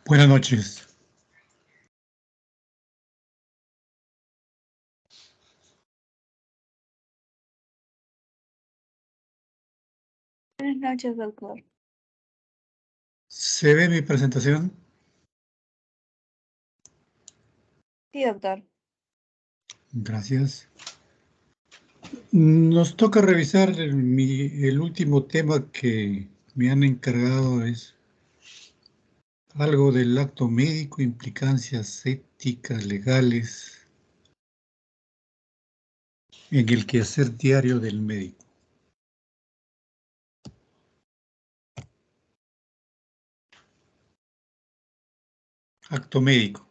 Buenas noches. Buenas noches, doctor. ¿Se ve mi presentación? Sí, doctor. Gracias. Nos toca revisar el último tema que me han encargado, es algo del acto médico, implicancias éticas, legales, en el quehacer diario del médico. Acto médico.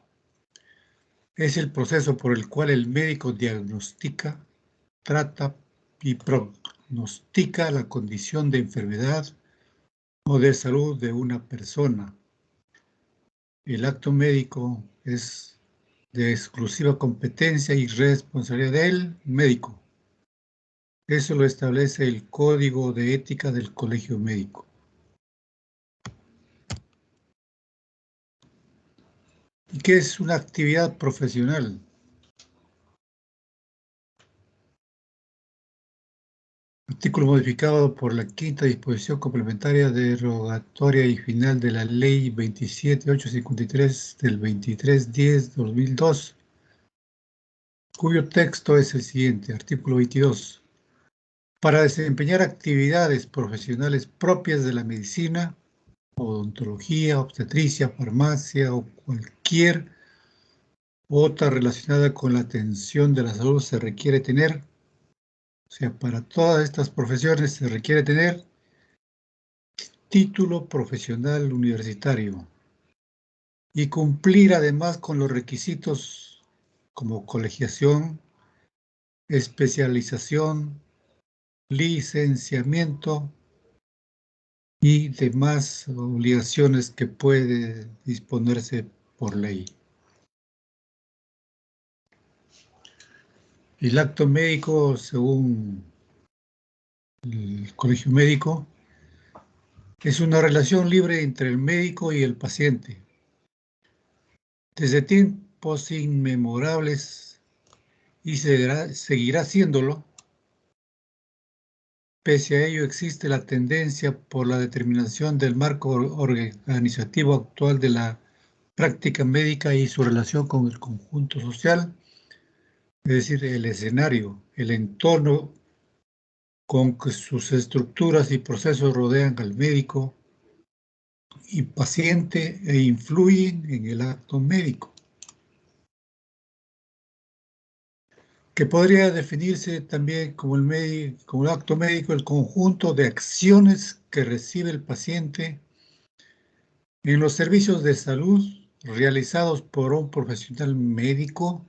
Es el proceso por el cual el médico diagnostica, trata y prognostica la condición de enfermedad o de salud de una persona. El acto médico es de exclusiva competencia y responsabilidad del médico. Eso lo establece el Código de Ética del Colegio Médico. ¿Y qué es una actividad profesional? Artículo modificado por la quinta disposición complementaria derogatoria y final de la Ley 27853 del 23/10/2002, cuyo texto es el siguiente. Artículo 22. Para desempeñar actividades profesionales propias de la medicina, odontología, obstetricia, farmacia o cualquier otra relacionada con la atención de la salud se requiere tener, o sea, para todas estas profesiones se requiere tener título profesional universitario y cumplir además con los requisitos como colegiación, especialización, licenciamiento y demás obligaciones que puede disponerse por ley. El acto médico, según el Colegio Médico, es una relación libre entre el médico y el paciente. Desde tiempos inmemorables y seguirá haciéndolo. Pese a ello, existe la tendencia por la determinación del marco organizativo actual de la práctica médica y su relación con el conjunto social, es decir, el escenario, el entorno con que sus estructuras y procesos rodean al médico y paciente e influyen en el acto médico, que podría definirse también como como el acto médico, el conjunto de acciones que recibe el paciente en los servicios de salud realizados por un profesional médico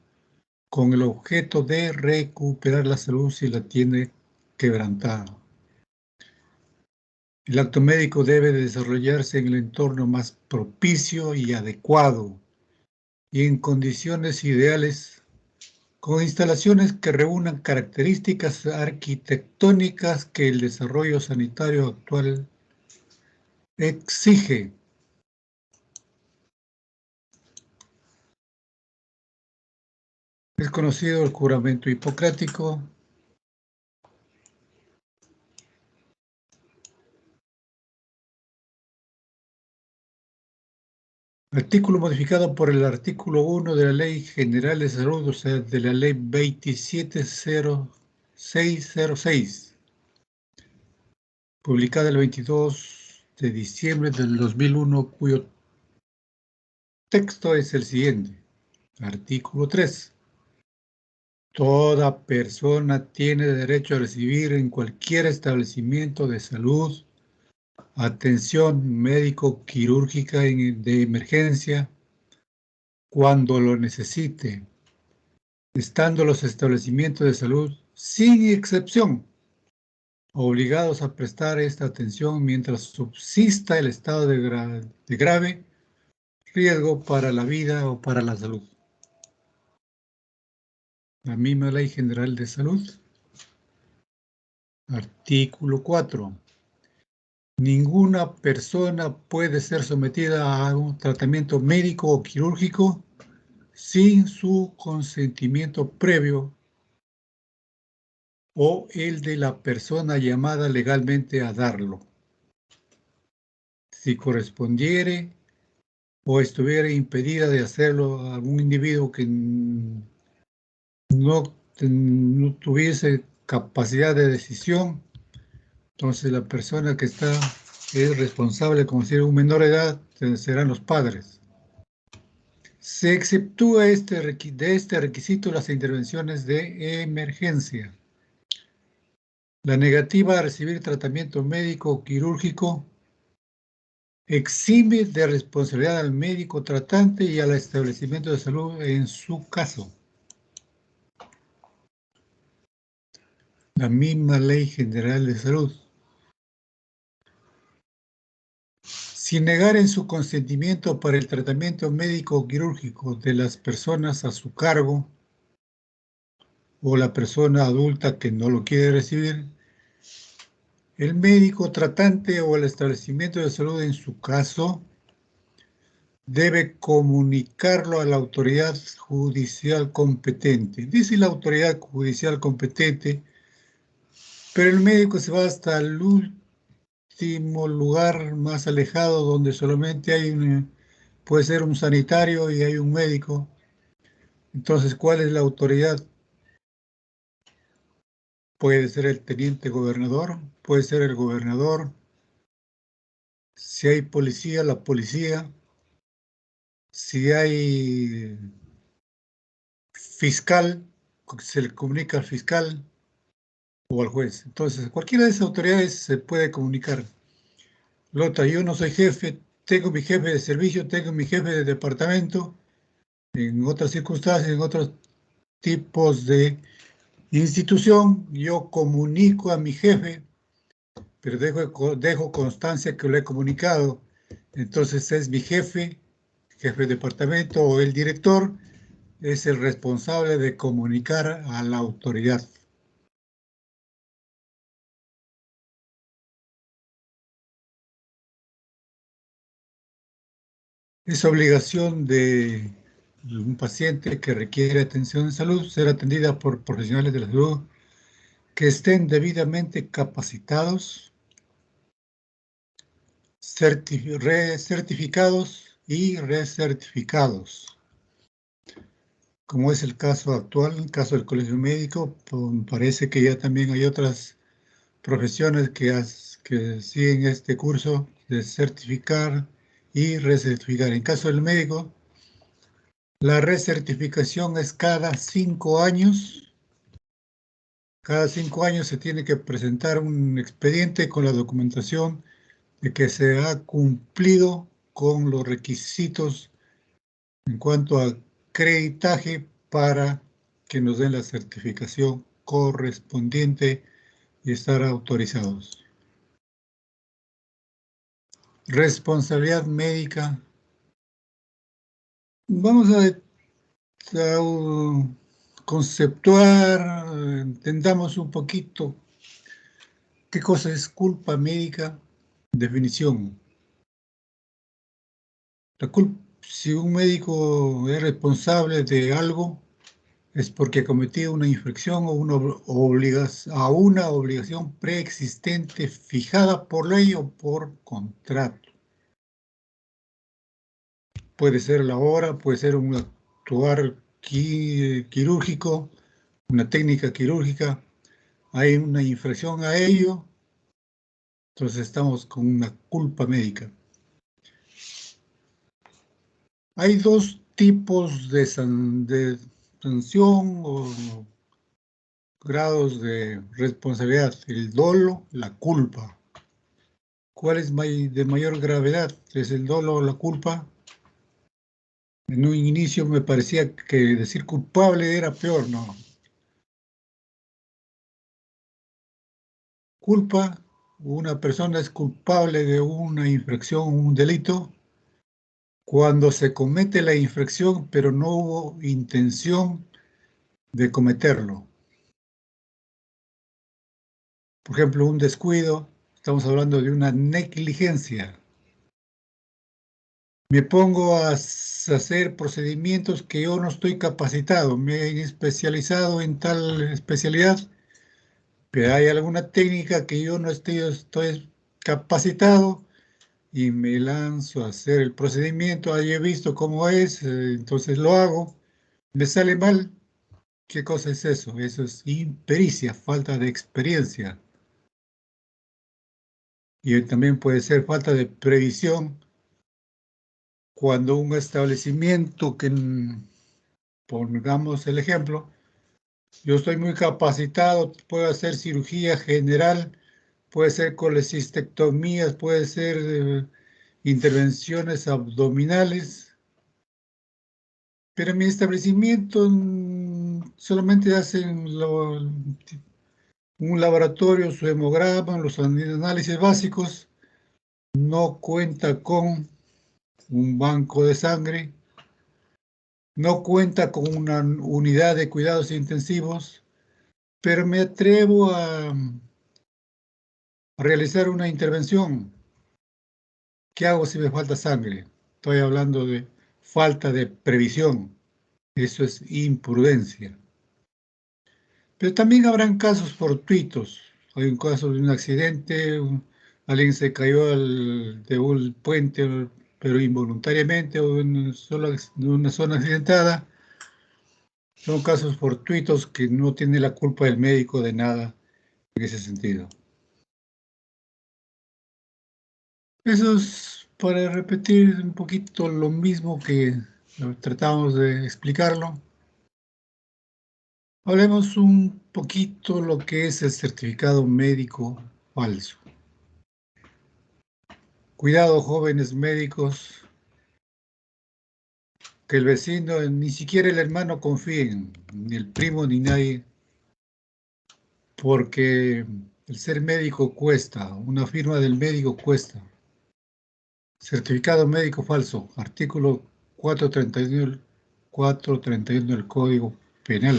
con el objeto de recuperar la salud si la tiene quebrantada. El acto médico debe desarrollarse en el entorno más propicio y adecuado y en condiciones ideales, con instalaciones que reúnan características arquitectónicas que el desarrollo sanitario actual exige. Es conocido el juramento hipocrático. Artículo modificado por el artículo 1 de la Ley General de Salud, o sea, de la Ley 270606, publicada el 22 de diciembre del 2001, cuyo texto es el siguiente. Artículo 3. Toda persona tiene derecho a recibir en cualquier establecimiento de salud atención médico-quirúrgica de emergencia cuando lo necesite, estando los establecimientos de salud, sin excepción, obligados a prestar esta atención mientras subsista el estado de grave riesgo para la vida o para la salud. La misma Ley General de Salud. Artículo 4. Ninguna persona puede ser sometida a un tratamiento médico o quirúrgico sin su consentimiento previo o el de la persona llamada legalmente a darlo. Si correspondiere o estuviera impedida de hacerlo a algún individuo que no tuviese capacidad de decisión, entonces la persona que es responsable, como si era un menor de edad, serán los padres. Se exceptúa de este requisito las intervenciones de emergencia. La negativa a recibir tratamiento médico o quirúrgico exime de responsabilidad al médico tratante y al establecimiento de salud en su caso. La misma Ley General de Salud. Sin negar en su consentimiento para el tratamiento médico o quirúrgico de las personas a su cargo o la persona adulta que no lo quiere recibir, el médico tratante o el establecimiento de salud en su caso debe comunicarlo a la autoridad judicial competente. Dice la autoridad judicial competente, pero el médico se va hasta el último lugar más alejado donde solamente puede ser un sanitario y hay un médico. Entonces, ¿cuál es la autoridad? Puede ser el teniente gobernador, puede ser el gobernador. Si hay policía, la policía. Si hay fiscal, se le comunica al fiscal o al juez. Entonces, cualquiera de esas autoridades se puede comunicar. Lota, yo no soy jefe, tengo mi jefe de servicio, tengo mi jefe de departamento, en otras circunstancias, en otros tipos de institución, yo comunico a mi jefe, pero dejo constancia que lo he comunicado. Entonces es mi jefe, jefe de departamento o el director, es el responsable de comunicar a la autoridad. Es obligación de un paciente que requiere atención de salud ser atendida por profesionales de la salud que estén debidamente capacitados, certificados y recertificados. Como es el caso actual, el caso del colegio médico, parece que ya también hay otras profesiones que siguen este curso de certificar y recertificar. En caso del médico, la recertificación es cada 5 años. Cada 5 años se tiene que presentar un expediente con la documentación de que se ha cumplido con los requisitos en cuanto a acreditaje para que nos den la certificación correspondiente y estar autorizados. Responsabilidad médica. Vamos a conceptuar, entendamos un poquito qué cosa es culpa médica. Definición. Si un médico es responsable de algo, es porque ha cometido una infracción o a una obligación preexistente fijada por ley o por contrato. Puede ser la hora, puede ser un actuar quirúrgico, una técnica quirúrgica. Hay una infracción a ello, entonces estamos con una culpa médica. Hay dos tipos de sanción o grados de responsabilidad, el dolo, la culpa. ¿Cuál es de mayor gravedad? ¿Es el dolo o la culpa? En un inicio me parecía que decir culpable era peor, no. Culpa, una persona es culpable de una infracción, un delito, cuando se comete la infracción, pero no hubo intención de cometerlo. Por ejemplo, un descuido, Estamos hablando de una negligencia. Me pongo a hacer procedimientos que yo no estoy capacitado. Me he especializado en tal especialidad, pero hay alguna técnica que yo no estoy capacitado y me lanzo a hacer el procedimiento. Ahí he visto cómo es, entonces lo hago. Me sale mal. ¿Qué cosa es eso? Eso es impericia, falta de experiencia. Y también puede ser falta de previsión cuando un establecimiento que, pongamos el ejemplo, yo estoy muy capacitado, puedo hacer cirugía general, puede ser colecistectomías, puede ser intervenciones abdominales, pero en mi establecimiento solamente hacen un laboratorio, su hemograma, los análisis básicos, no cuenta con un banco de sangre, no cuenta con una unidad de cuidados intensivos, pero me atrevo a realizar una intervención. ¿Qué hago si me falta sangre? Estoy hablando de falta de previsión. Eso es imprudencia. Pero también habrán casos fortuitos. Hay un caso de un accidente, alguien se cayó de un puente, pero involuntariamente, o de una zona accidentada. Son casos fortuitos que no tiene la culpa del médico de nada en ese sentido. Eso es para repetir un poquito lo mismo que tratamos de explicarlo. Hablemos un poquito lo que es el certificado médico falso. Cuidado, jóvenes médicos, que el vecino, ni siquiera el hermano confíen, ni el primo ni nadie, porque el ser médico cuesta, una firma del médico cuesta. Certificado médico falso, artículo 431 del Código Penal.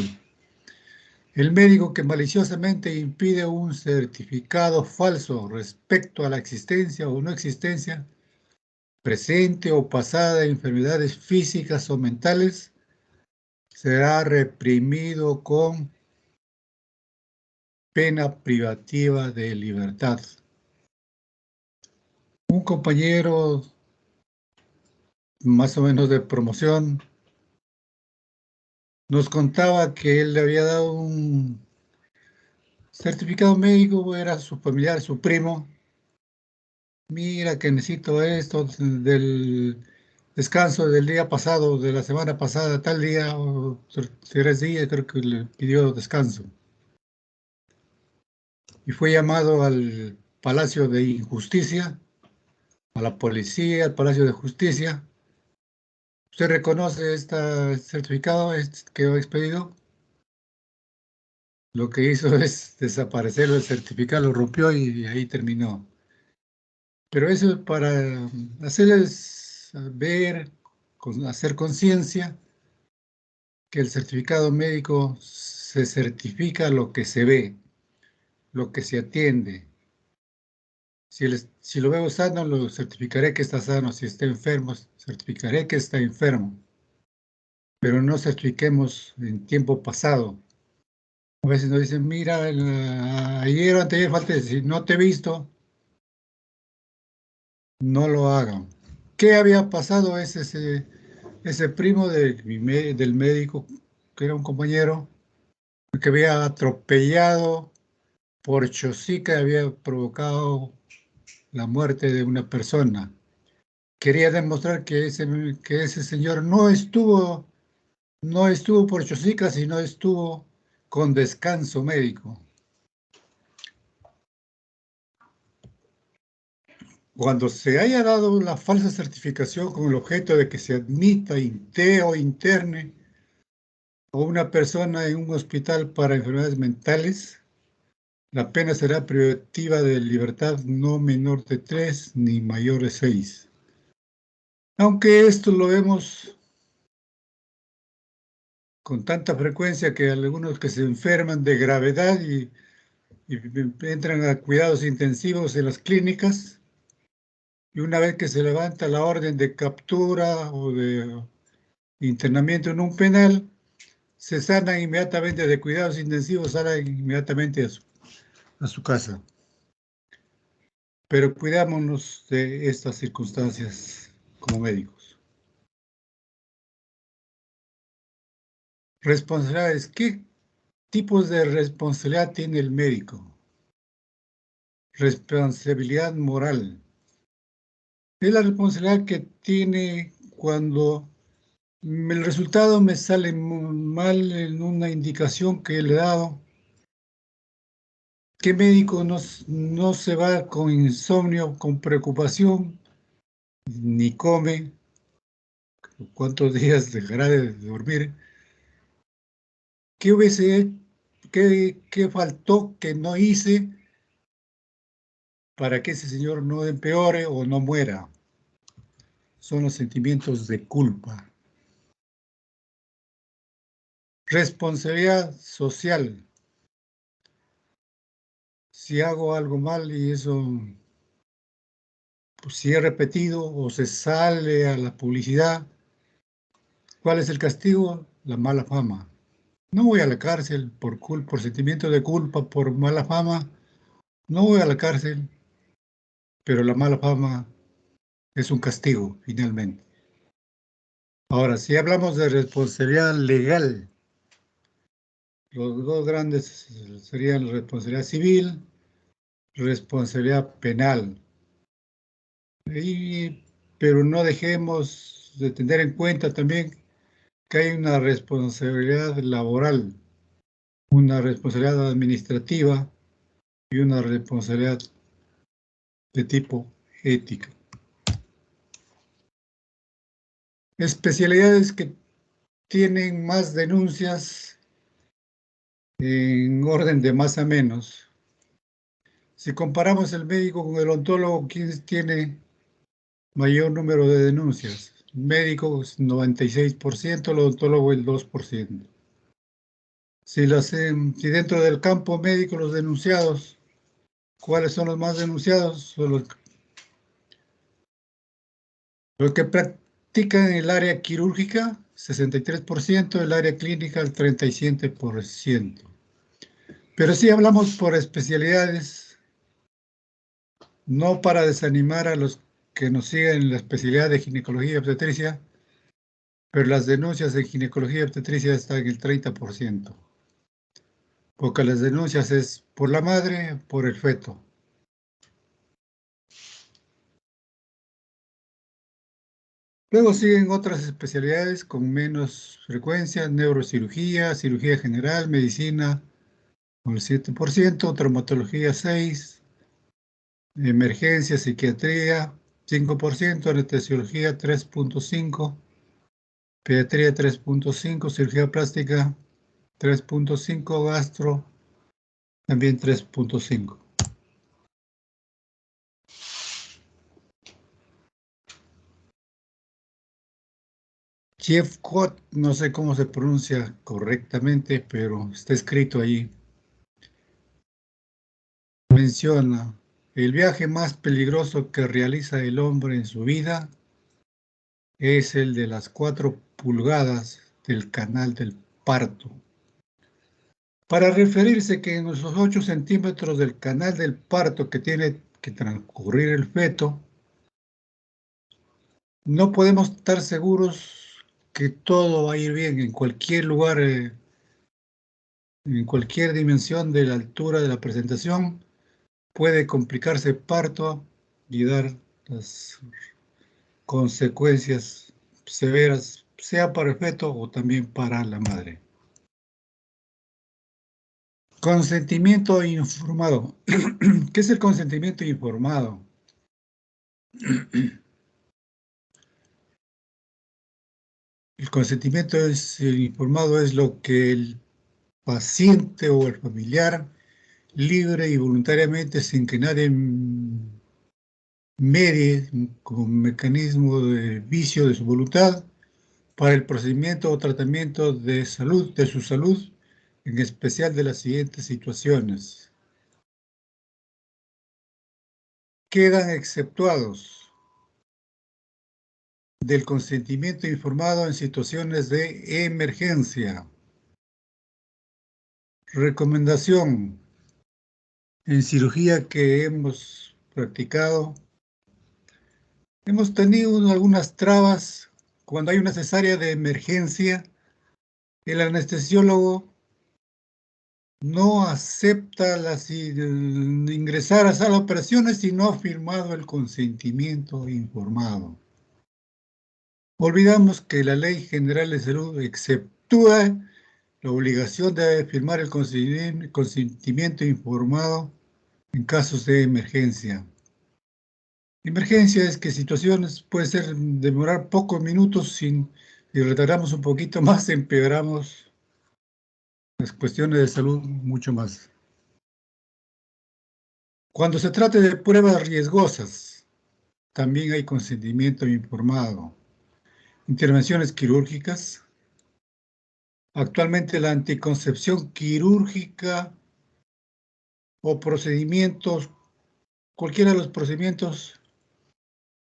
El médico que maliciosamente impide un certificado falso respecto a la existencia o no existencia, presente o pasada de enfermedades físicas o mentales, será reprimido con pena privativa de libertad. Un compañero más o menos de promoción nos contaba que él le había dado un certificado médico, era su familiar, su primo. Mira que necesito esto del descanso del día pasado, de la semana pasada, tal día, o 3 días, creo que le pidió descanso. Y fue llamado al Palacio de Injusticia, a la policía, al Palacio de Justicia. ¿Usted reconoce este certificado que he expedido? Lo que hizo es desaparecer el certificado, lo rompió y ahí terminó. Pero eso es para hacerles ver, hacer conciencia que el certificado médico se certifica lo que se ve, lo que se atiende. Si lo veo sano, lo certificaré que está sano. Si está enfermo, certificaré que está enfermo. Pero no certifiquemos en tiempo pasado. A veces nos dicen, mira, ayer o anteayer falté, si no te he visto, no lo hagan. ¿Qué había pasado? Ese primo del médico, que era un compañero, que había atropellado por chosica, había provocado la muerte de una persona. Quería demostrar que ese señor no estuvo por chosica, sino estuvo con descanso médico. Cuando se haya dado la falsa certificación con el objeto de que se admita, o interne a una persona en un hospital para enfermedades mentales, la pena será privativa de libertad no menor de 3 ni mayor de 6. Aunque esto lo vemos con tanta frecuencia que algunos que se enferman de gravedad y y entran a cuidados intensivos en las clínicas, y una vez que se levanta la orden de captura o de internamiento en un penal, se sanan inmediatamente de cuidados intensivos, salen inmediatamente a su casa. Pero cuidámonos de estas circunstancias como médicos. Responsabilidades. ¿Qué tipos de responsabilidad tiene el médico? Responsabilidad moral. Es la responsabilidad que tiene cuando el resultado me sale mal en una indicación que le he dado. ¿Qué médico no se va con insomnio, con preocupación, ni come? ¿Cuántos días dejará de dormir? ¿Qué faltó que no hice para que ese señor no empeore o no muera? Son los sentimientos de culpa. Responsabilidad social. Si hago algo mal y eso, pues, si he repetido o se sale a la publicidad, ¿cuál es el castigo? La mala fama. No voy a la cárcel por sentimiento de culpa, por mala fama. No voy a la cárcel, pero la mala fama es un castigo, finalmente. Ahora, si hablamos de responsabilidad legal, los dos grandes serían responsabilidad civil, responsabilidad penal. Pero no dejemos de tener en cuenta también que hay una responsabilidad laboral, una responsabilidad administrativa y una responsabilidad de tipo ética. Especialidades que tienen más denuncias en orden de más a menos. Si comparamos el médico con el odontólogo, ¿quién tiene mayor número de denuncias? El médico es 96%, el odontólogo el 2%. Si dentro del campo médico los denunciados, ¿cuáles son los más denunciados? Son los que practican en el área quirúrgica, 63%, el área clínica, el 37%. Pero sí hablamos por especialidades, no para desanimar a los que nos siguen en la especialidad de ginecología y obstetricia, pero las denuncias en ginecología y obstetricia están en el 30%. Porque las denuncias es por la madre, por el feto. Luego siguen otras especialidades con menos frecuencia: neurocirugía, cirugía general, medicina con el 7%, traumatología 6%, emergencia, psiquiatría 5%, anestesiología 3.5%, pediatría 3.5%, cirugía plástica 3.5%, gastro también 3.5%. Jeffcott, no sé cómo se pronuncia correctamente, pero está escrito ahí. Menciona: el viaje más peligroso que realiza el hombre en su vida es el de las 4 pulgadas del canal del parto. Para referirse que en esos 8 centímetros del canal del parto que tiene que transcurrir el feto, no podemos estar seguros que todo va a ir bien en cualquier lugar, en cualquier dimensión de la altura de la presentación. Puede complicarse el parto y dar las consecuencias severas, sea para el feto o también para la madre. Consentimiento informado. ¿Qué es el consentimiento informado? El consentimiento informado es lo que el paciente o el familiar, libre y voluntariamente, sin que nadie medie como mecanismo de vicio de su voluntad, para el procedimiento o tratamiento de su salud, en especial de las siguientes situaciones. quedan exceptuados del consentimiento informado en situaciones de emergencia. Recomendación. En cirugía que hemos practicado, hemos tenido algunas trabas cuando hay una cesárea de emergencia. El anestesiólogo no acepta ingresar a sala de operaciones si no ha firmado el consentimiento informado. Olvidamos que la Ley General de Salud exceptúa la obligación de firmar el consentimiento informado en casos de emergencia. Emergencia es que situaciones puede ser demorar pocos minutos, si retardamos un poquito más, empeoramos las cuestiones de salud mucho más. Cuando se trate de pruebas riesgosas, también hay consentimiento informado. Intervenciones quirúrgicas. Actualmente la anticoncepción quirúrgica o procedimientos, cualquiera de los procedimientos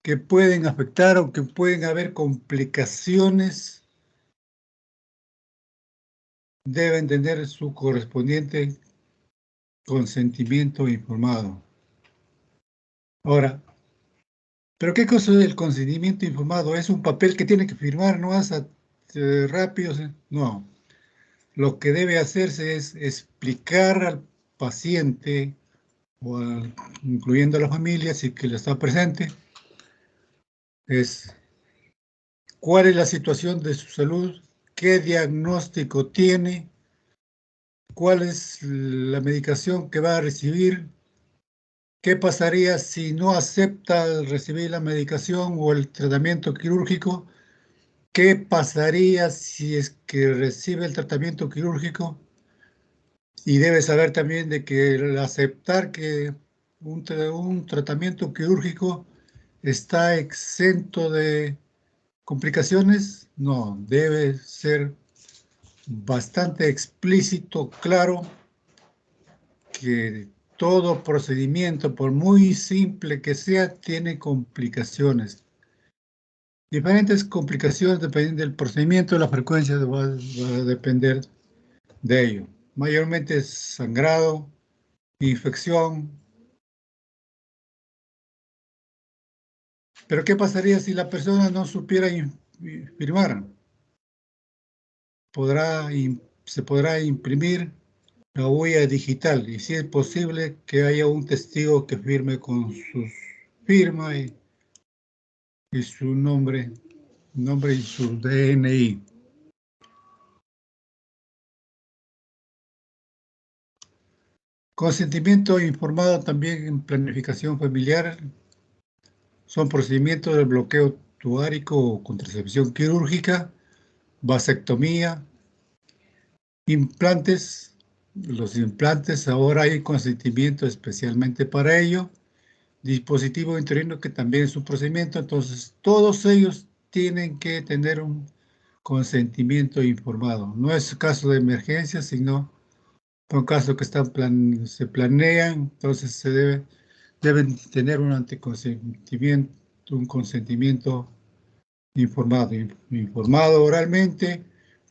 que pueden afectar o que pueden haber complicaciones, deben tener su correspondiente consentimiento informado. Ahora, ¿pero qué cosa es el consentimiento informado? ¿Es un papel que tiene que firmar, no es rápido? No. Lo que debe hacerse es explicar al paciente, incluyendo a la familia, si que le está presente, es cuál es la situación de su salud, qué diagnóstico tiene, cuál es la medicación que va a recibir, qué pasaría si no acepta recibir la medicación o el tratamiento quirúrgico, qué pasaría si es que recibe el tratamiento quirúrgico, y debe saber también de que el aceptar que un tratamiento quirúrgico está exento de complicaciones, no, debe ser bastante explícito, claro, que todo procedimiento, por muy simple que sea, tiene complicaciones. Diferentes complicaciones dependiendo del procedimiento, la frecuencia va a depender de ello. Mayormente es sangrado, infección. Pero ¿qué pasaría si la persona no supiera firmar? Se podrá imprimir la huella digital, y si es posible que haya un testigo que firme con su firma y su nombre y su DNI. Consentimiento informado también en planificación familiar. Son procedimientos de bloqueo tuárico o contracepción quirúrgica, vasectomía, implantes. Los implantes, ahora hay consentimiento especialmente para ello. Dispositivo intrauterino, que también es un procedimiento. Entonces, todos ellos tienen que tener un consentimiento informado. No es caso de emergencia, sino son casos que se planean, entonces deben tener un consentimiento informado oralmente,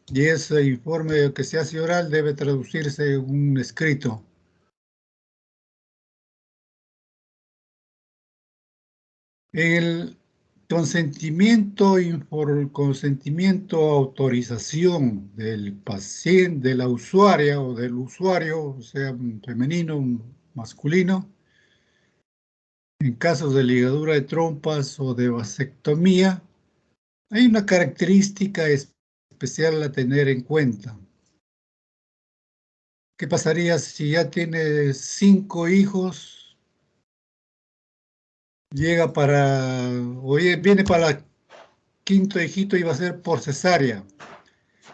y ese informe que se hace oral debe traducirse en un escrito. El consentimiento, autorización del paciente, de la usuaria o del usuario, sea femenino o masculino, en casos de ligadura de trompas o de vasectomía, hay una característica especial a tener en cuenta. ¿Qué pasaría si ya tiene 5 hijos? Viene para el quinto hijito y va a ser por cesárea.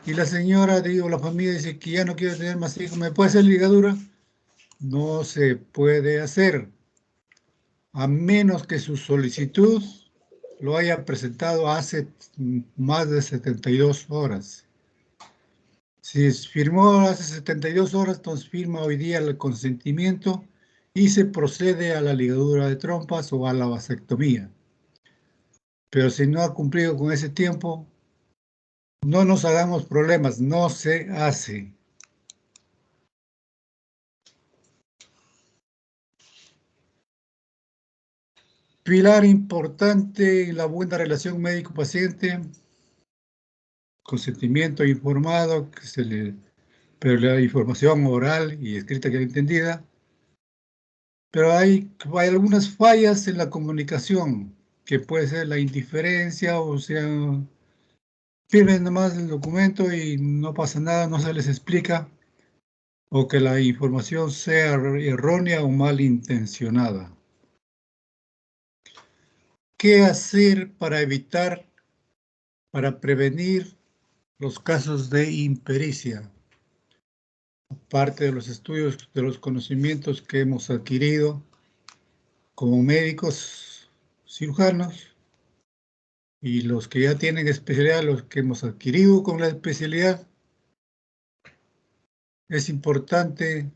Y la señora, la familia dice que ya no quiere tener más hijos. ¿Me puede hacer ligadura? No se puede hacer, a menos que su solicitud lo haya presentado hace más de 72 horas. Si firmó hace 72 horas, entonces firma hoy día el consentimiento y se procede a la ligadura de trompas o a la vasectomía. Pero si no ha cumplido con ese tiempo, no nos hagamos problemas, no se hace. Pilar importante en la buena relación médico-paciente, consentimiento informado, pero la información oral y escrita que entendida. Pero hay algunas fallas en la comunicación, que puede ser la indiferencia, o sea, firmen nomás el documento y no pasa nada, no se les explica, o que la información sea errónea o malintencionada. ¿Qué hacer para prevenir los casos de impericia? Aparte de los estudios, de los conocimientos que hemos adquirido como médicos cirujanos y los que ya tienen especialidad, los que hemos adquirido con la especialidad, es importante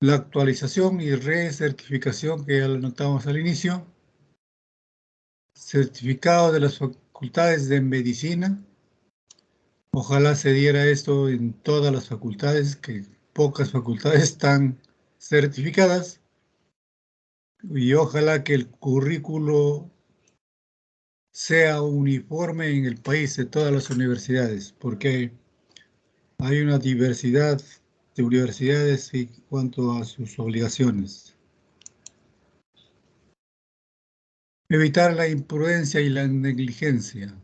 la actualización y recertificación que ya lo notamos al inicio, certificado de las facultades de medicina. Ojalá se diera esto en todas las facultades, que pocas facultades están certificadas, y ojalá que el currículo sea uniforme en el país de todas las universidades, porque hay una diversidad de universidades en cuanto a sus obligaciones. Evitar la imprudencia y la negligencia.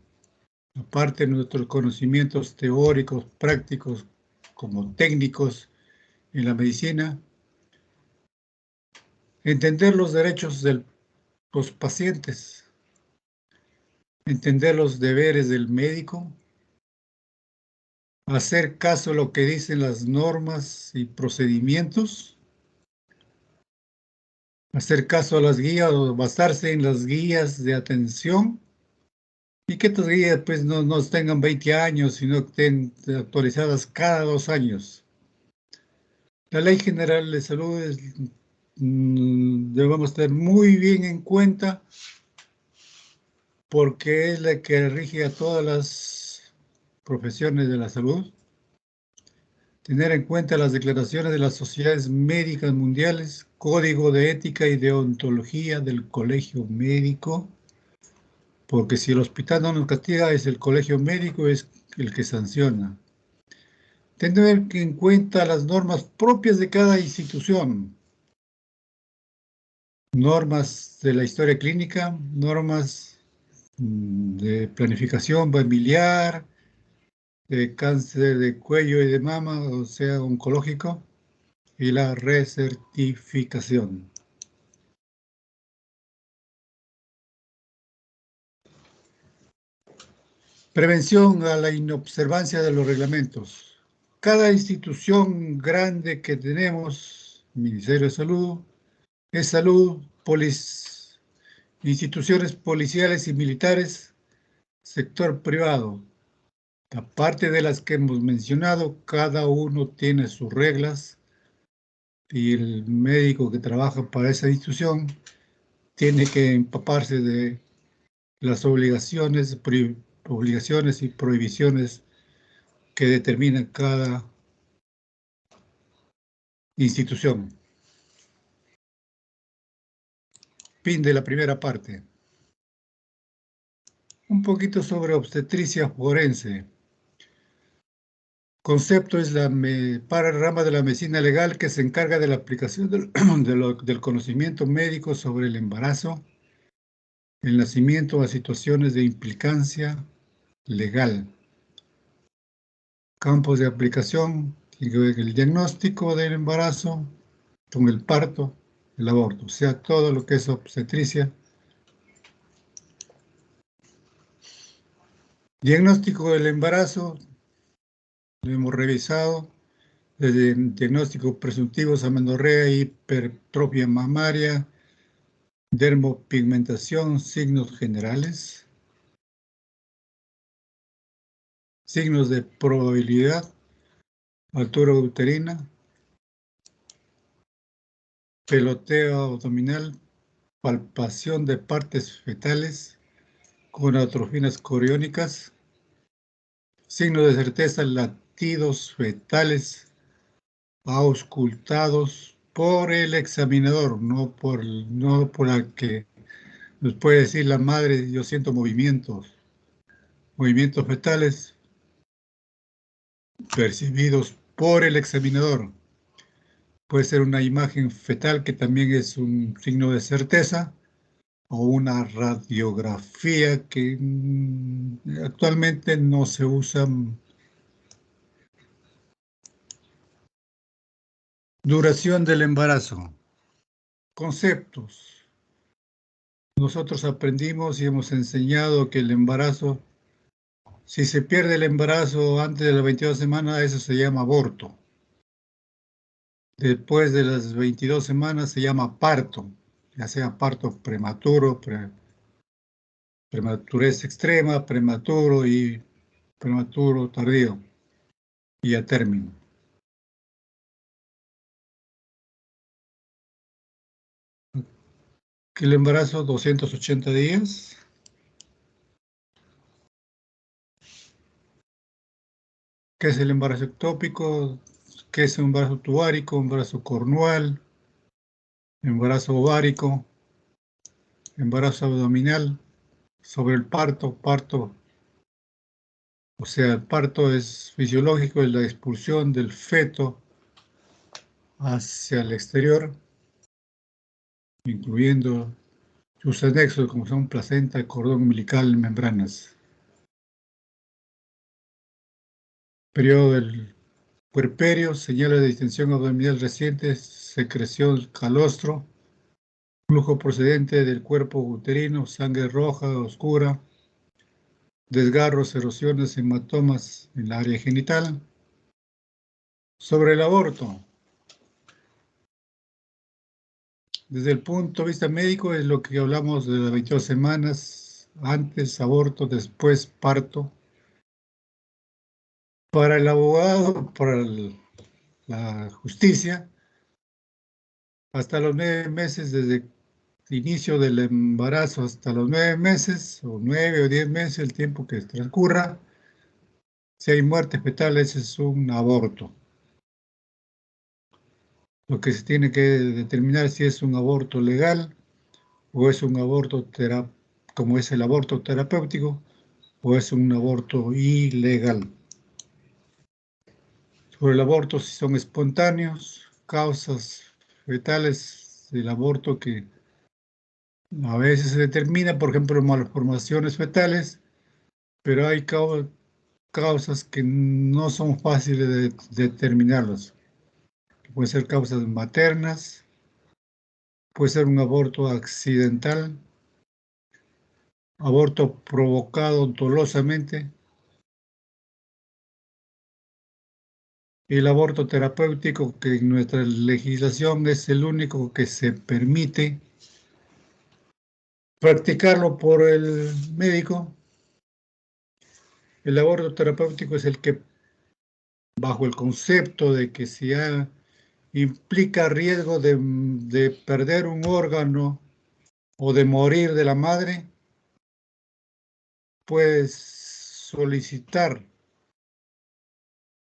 Aparte de nuestros conocimientos teóricos, prácticos, como técnicos en la medicina, entender los derechos de los pacientes, entender los deberes del médico, hacer caso a lo que dicen las normas y procedimientos, hacer caso a las guías o basarse en las guías de atención y que estas guías pues no tengan 20 años, sino que estén actualizadas cada 2 años. La Ley General de Salud debemos tener muy bien en cuenta porque es la que rige a todas las profesiones de la salud. Tener en cuenta las declaraciones de las sociedades médicas mundiales, código de ética y deontología del colegio médico, porque si el hospital no nos castiga, es el colegio médico es el que sanciona. Tener en cuenta las normas propias de cada institución, normas de la historia clínica, normas de planificación familiar, de cáncer de cuello y de mama, o sea, oncológico, y la recertificación. Prevención a la inobservancia de los reglamentos. Cada institución grande que tenemos, Ministerio de Salud, es salud, instituciones policiales y militares, sector privado. Aparte de las que hemos mencionado, cada uno tiene sus reglas y el médico que trabaja para esa institución tiene que empaparse de las obligaciones y prohibiciones que determina cada institución. Fin de la primera parte. Un poquito sobre obstetricia forense. Concepto es la rama de la medicina legal que se encarga de la aplicación del conocimiento médico sobre el embarazo, el nacimiento a situaciones de implicancia legal. Campos de aplicación, el diagnóstico del embarazo, con el parto, el aborto, o sea, todo lo que es obstetricia. Diagnóstico del embarazo, lo hemos revisado, desde diagnósticos presuntivos, amenorrea, hipertrofia mamaria, dermopigmentación, signos generales, signos de probabilidad, altura uterina, peloteo abdominal, palpación de partes fetales con atrofinas coriónicas, signo de certeza, latidos fetales auscultados por el examinador, no por el que nos puede decir la madre, yo siento movimientos fetales percibidos por el examinador. Puede ser una imagen fetal que también es un signo de certeza, o una radiografía que actualmente no se usa. Duración del embarazo. Conceptos. Nosotros aprendimos y hemos enseñado que el embarazo, si se pierde el embarazo antes de las 22 semanas, eso se llama aborto. Después de las 22 semanas se llama parto, ya sea parto prematuro, prematurez extrema, prematuro tardío y a término. Que el embarazo 280 días. ¿Qué es el embarazo ectópico? ¿Qué es un embarazo tubárico, embarazo cornual, embarazo ovárico, embarazo abdominal? Sobre el parto, o sea, el parto es fisiológico, es la expulsión del feto hacia el exterior, incluyendo sus anexos como son placenta, cordón umbilical, membranas. Periodo del puerperio, señales de distensión abdominal reciente, secreción calostro, flujo procedente del cuerpo uterino, sangre roja, oscura, desgarros, erosiones, hematomas en la área genital. Sobre el aborto, desde el punto de vista médico es lo que hablamos de las 22 semanas, antes aborto, después parto. Para el abogado, la justicia, hasta los 9 meses, desde el inicio del embarazo hasta los 9 meses, o 9 o 10 meses, el tiempo que transcurra, si hay muerte fetal, ese es un aborto. Lo que se tiene que determinar si es un aborto legal o es un aborto como es el aborto terapéutico o es un aborto ilegal. Sobre el aborto, si son espontáneos, causas fetales del aborto que a veces se determina, por ejemplo, malformaciones fetales, pero hay causas que no son fáciles de determinarlas. Pueden ser causas maternas, puede ser un aborto accidental, aborto provocado dolosamente, el aborto terapéutico, que en nuestra legislación es el único que se permite practicarlo por el médico. El aborto terapéutico es el que, bajo el concepto de que si implica riesgo de perder un órgano o de morir de la madre, puedes solicitar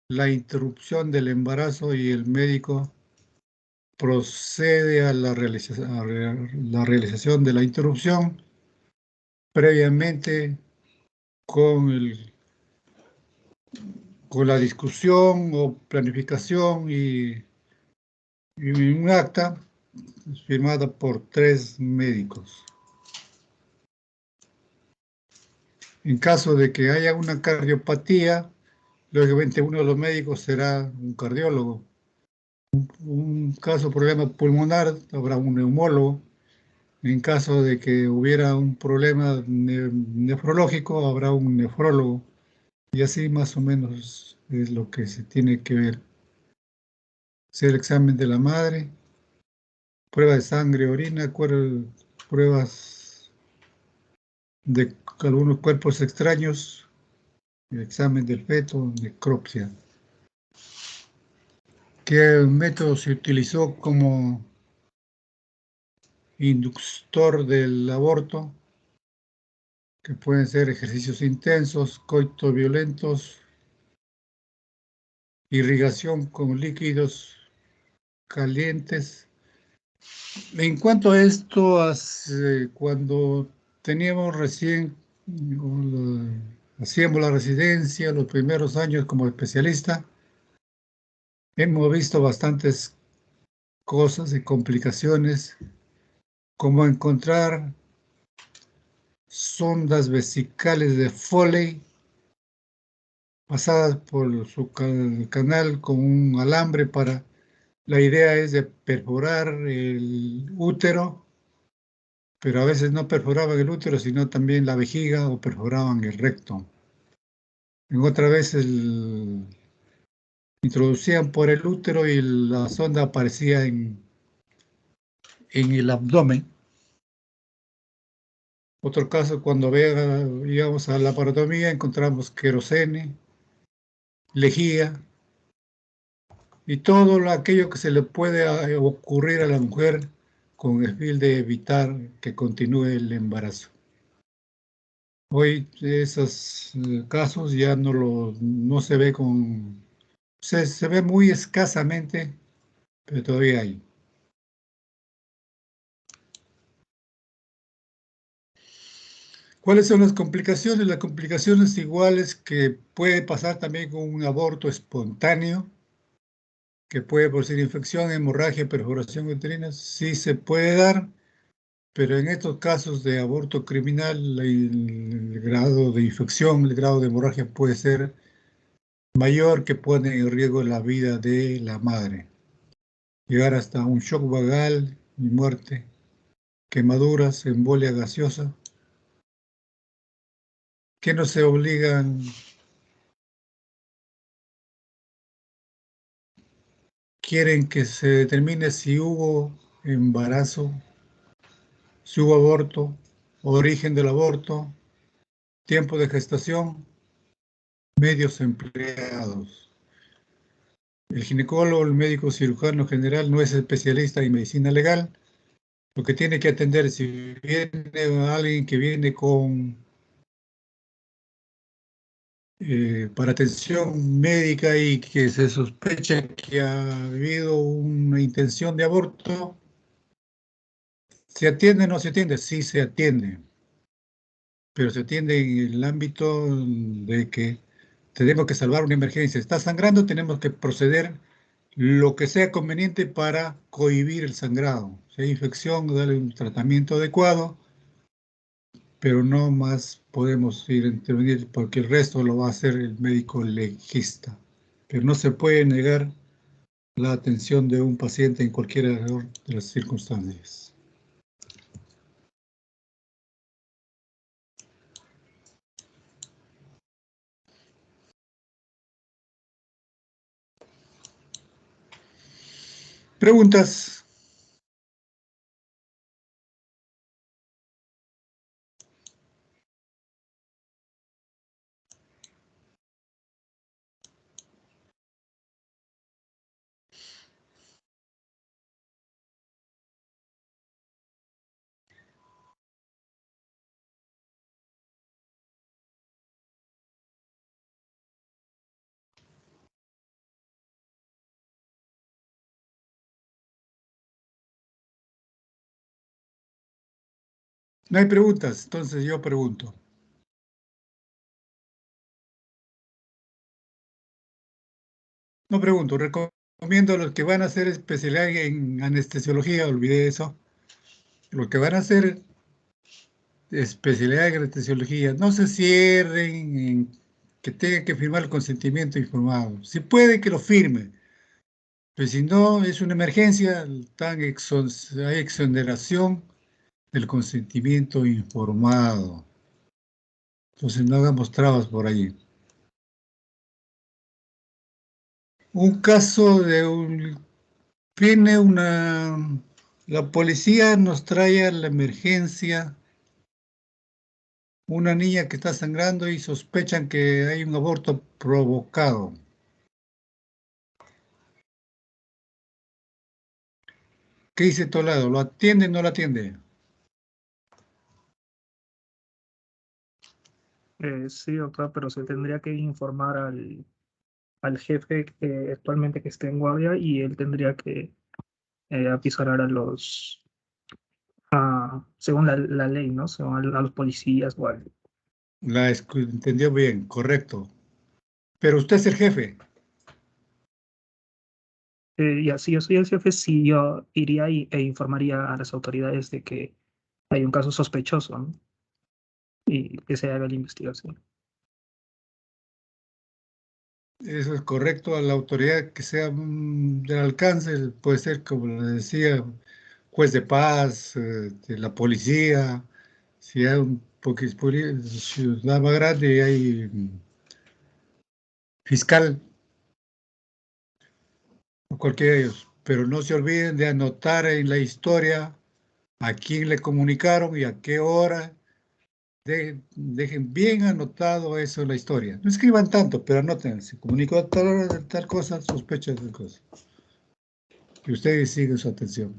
la interrupción del embarazo y el médico procede a la realización de la interrupción previamente con, con la discusión o planificación y un acta firmada por 3 médicos. En caso de que haya una cardiopatía, lógicamente uno de los médicos será un cardiólogo. Un caso de problema pulmonar, habrá un neumólogo. En caso de que hubiera un problema nefrológico, habrá un nefrólogo. Y así más o menos es lo que se tiene que ver. Hacer el examen de la madre, prueba de sangre, orina, pruebas de algunos cuerpos extraños, el examen del feto, necropsia. ¿Qué método se utilizó como inductor del aborto, que pueden ser ejercicios intensos, coitos violentos, irrigación con líquidos calientes. En cuanto a esto, cuando teníamos recién, hacíamos la residencia, los primeros años como especialista, hemos visto bastantes cosas y complicaciones, como encontrar sondas vesicales de Foley pasadas por su canal con un alambre para... La idea es de perforar el útero, pero a veces no perforaban el útero, sino también la vejiga o perforaban el recto. En otra vez introducían por el útero y la sonda aparecía en el abdomen. Otro caso, cuando íbamos a la laparotomía, encontramos querosene, lejía y todo aquello que se le puede ocurrir a la mujer con el fin de evitar que continúe el embarazo. Hoy esos casos ya no se ve se ve muy escasamente, pero todavía hay. ¿Cuáles son las complicaciones? Las complicaciones iguales que puede pasar también con un aborto espontáneo, que puede producir infección, hemorragia, perforación uterina, sí se puede dar, pero en estos casos de aborto criminal, el grado de infección, el grado de hemorragia puede ser mayor, que pone en riesgo la vida de la madre. Llegar hasta un shock vagal y muerte, quemaduras, embolia gaseosa, que no se obligan, quieren que se determine si hubo embarazo, si hubo aborto, origen del aborto, tiempo de gestación, medios empleados. El ginecólogo, el médico cirujano general no es especialista en medicina legal. Lo que tiene que atender, si viene alguien que viene para atención médica y que se sospecha que ha habido una intención de aborto, ¿se atiende o no se atiende? Sí se atiende, pero se atiende en el ámbito de que tenemos que salvar una emergencia. Está sangrando, tenemos que proceder lo que sea conveniente para cohibir el sangrado. Si hay infección, darle un tratamiento adecuado, pero no más podemos ir a intervenir porque el resto lo va a hacer el médico legista. Pero no se puede negar la atención de un paciente en cualquiera de las circunstancias. ¿Preguntas? No hay preguntas, entonces yo pregunto. No pregunto, recomiendo a los que van a hacer especialidad en anestesiología, olvidé eso. Los que van a hacer especialidad en anestesiología, no se cierren en que tengan que firmar el consentimiento informado. Si puede, que lo firme. Pero si no, es una emergencia, hay exoneración del consentimiento informado. Entonces no hagamos trabas por allí. Un caso viene la policía nos trae a la emergencia una niña que está sangrando y sospechan que hay un aborto provocado. ¿Qué dice Toledo? ¿Lo atiende o no lo atiende? Sí, doctor, pero se tendría que informar al jefe actualmente que esté en guardia y él tendría que avisar a los, según la ley, ¿no? Según a los policías o algo. Entendió bien, correcto. Pero usted es el jefe. Y así yo soy el jefe, sí, yo iría e informaría a las autoridades de que hay un caso sospechoso, ¿no? Y que se haga la investigación. Eso es correcto. A la autoridad que sea del alcance, puede ser, como le decía, juez de paz, de la policía. Si hay un ciudad más grande, hay fiscal o cualquiera de ellos. Pero no se olviden de anotar en la historia a quién le comunicaron y a qué hora. Dejen bien anotado eso en la historia. No escriban tanto, pero anoten. Se comunicó a tal hora de tal cosa, sospecha de tal cosa. Y ustedes siguen su atención.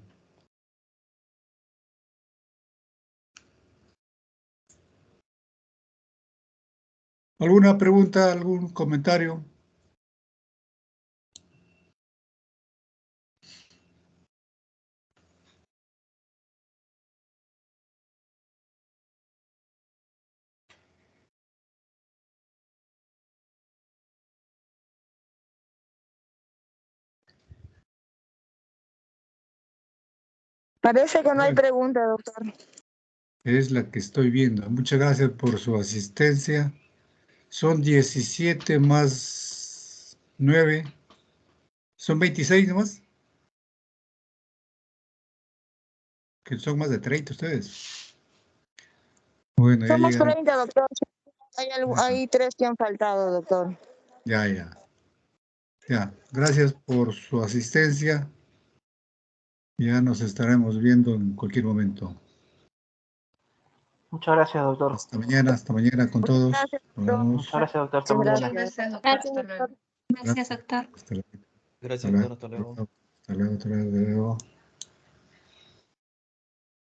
¿Alguna pregunta, algún comentario? Parece que no hay pregunta, doctor. Es la que estoy viendo. Muchas gracias por su asistencia. Son 17 más 9. ¿Son 26 nomás? Que son más de 30 ustedes. Bueno, ya Somos llegaron. 30, doctor. Hay 3 que han faltado, doctor. Ya, ya. Ya. Gracias por su asistencia. Ya nos estaremos viendo en cualquier momento. Muchas gracias, doctor. Hasta mañana con todos. Gracias, Nos doctor. vemos. Muchas gracias, doctor. Hasta Muchas mañana. gracias. Gracias, doctor. Hasta luego. Gracias, doctor. Gracias, doctor. Hasta luego. Gracias, doctor. Hasta luego. Hasta luego. Hasta luego.